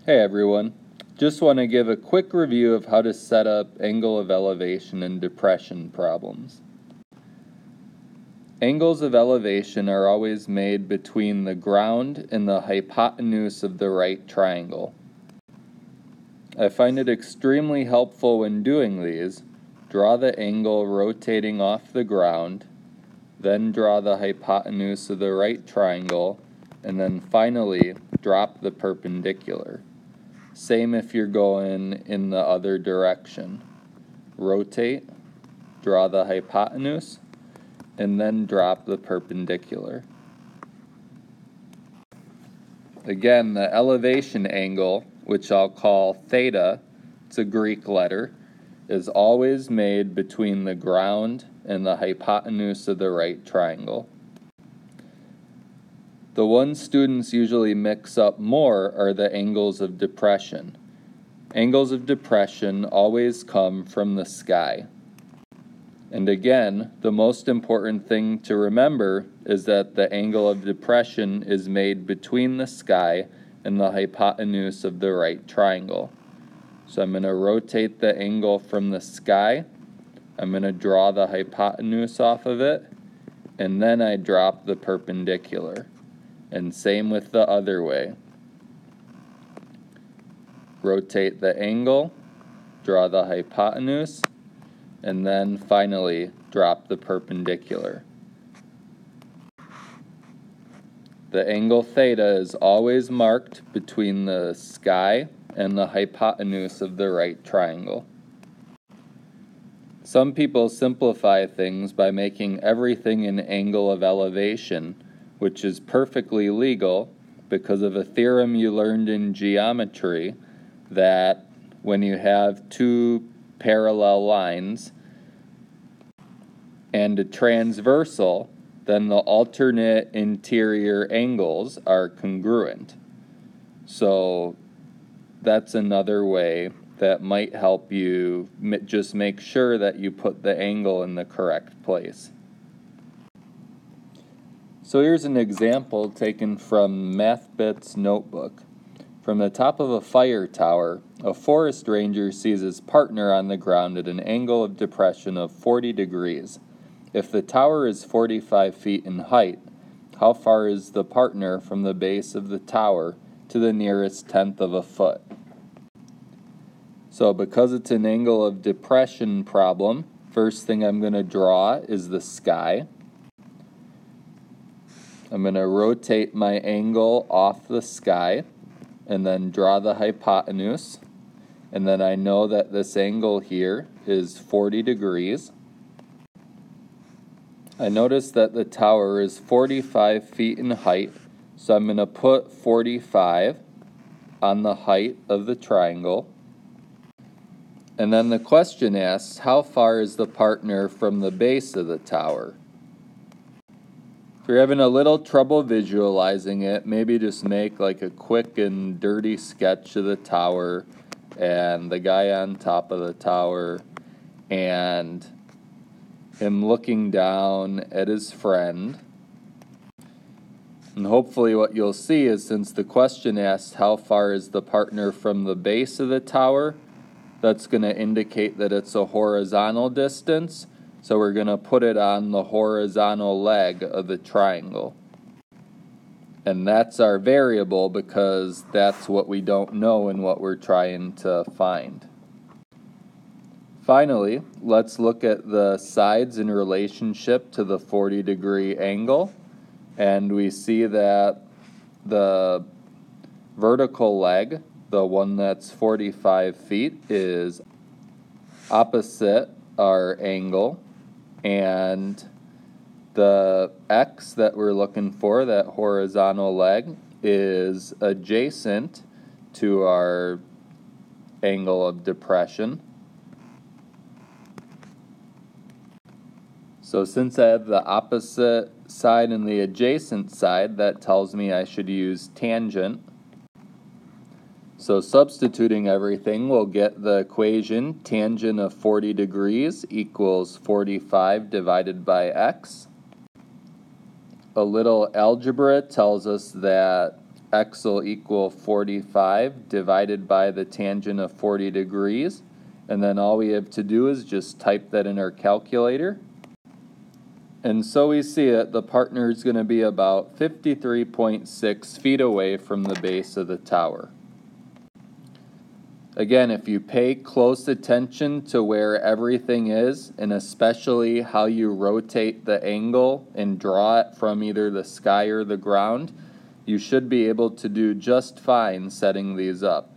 Hey everyone, just want to give a quick review of how to set up angle of elevation and depression problems. Angles of elevation are always made between the ground and the hypotenuse of the right triangle. I find it extremely helpful when doing these. Draw the angle rotating off the ground, then draw the hypotenuse of the right triangle, and then finally drop the perpendicular. Same if you're going in the other direction. Rotate, draw the hypotenuse, and then drop the perpendicular. Again, the elevation angle, which I'll call theta, it's a Greek letter, is always made between the ground and the hypotenuse of the right triangle. The ones students usually mix up more are the angles of depression. Angles of depression always come from the sky. And again, the most important thing to remember is that the angle of depression is made between the sky and the hypotenuse of the right triangle. So I'm going to rotate the angle from the sky. I'm going to draw the hypotenuse off of it, and then I drop the perpendicular. And same with the other way. Rotate the angle, draw the hypotenuse, and then finally drop the perpendicular. The angle theta is always marked between the sky and the hypotenuse of the right triangle. Some people simplify things by making everything an angle of elevation, which is perfectly legal because of a theorem you learned in geometry that when you have two parallel lines and a transversal, then the alternate interior angles are congruent. So that's another way that might help you just make sure that you put the angle in the correct place. So here's an example taken from MathBit's notebook. From the top of a fire tower, a forest ranger sees his partner on the ground at an angle of depression of 40 degrees. If the tower is 45 feet in height, how far is the partner from the base of the tower to the nearest tenth of a foot? So because it's an angle of depression problem, first thing I'm going to draw is the sky. I'm going to rotate my angle off the sky and then draw the hypotenuse. And then I know that this angle here is 40 degrees. I notice that the tower is 45 feet in height, so I'm going to put 45 on the height of the triangle. And then the question asks, how far is the partner from the base of the tower? If you're having a little trouble visualizing it, maybe just make like a quick and dirty sketch of the tower and the guy on top of the tower and him looking down at his friend. And hopefully what you'll see is, since the question asks how far is the partner from the base of the tower, that's going to indicate that it's a horizontal distance. So we're going to put it on the horizontal leg of the triangle. And that's our variable because that's what we don't know and what we're trying to find. Finally, let's look at the sides in relationship to the 40-degree angle. And we see that the vertical leg, the one that's 45 feet, is opposite our angle. And the x that we're looking for, that horizontal leg, is adjacent to our angle of depression. So since I have the opposite side and the adjacent side, that tells me I should use tangent. So substituting everything, we'll get the equation tangent of 40 degrees equals 45 divided by x. A little algebra tells us that x will equal 45 divided by the tangent of 40 degrees. And then all we have to do is just type that in our calculator. And so we see it, the partner is going to be about 53.6 feet away from the base of the tower. Again, if you pay close attention to where everything is, and especially how you rotate the angle and draw it from either the sky or the ground, you should be able to do just fine setting these up.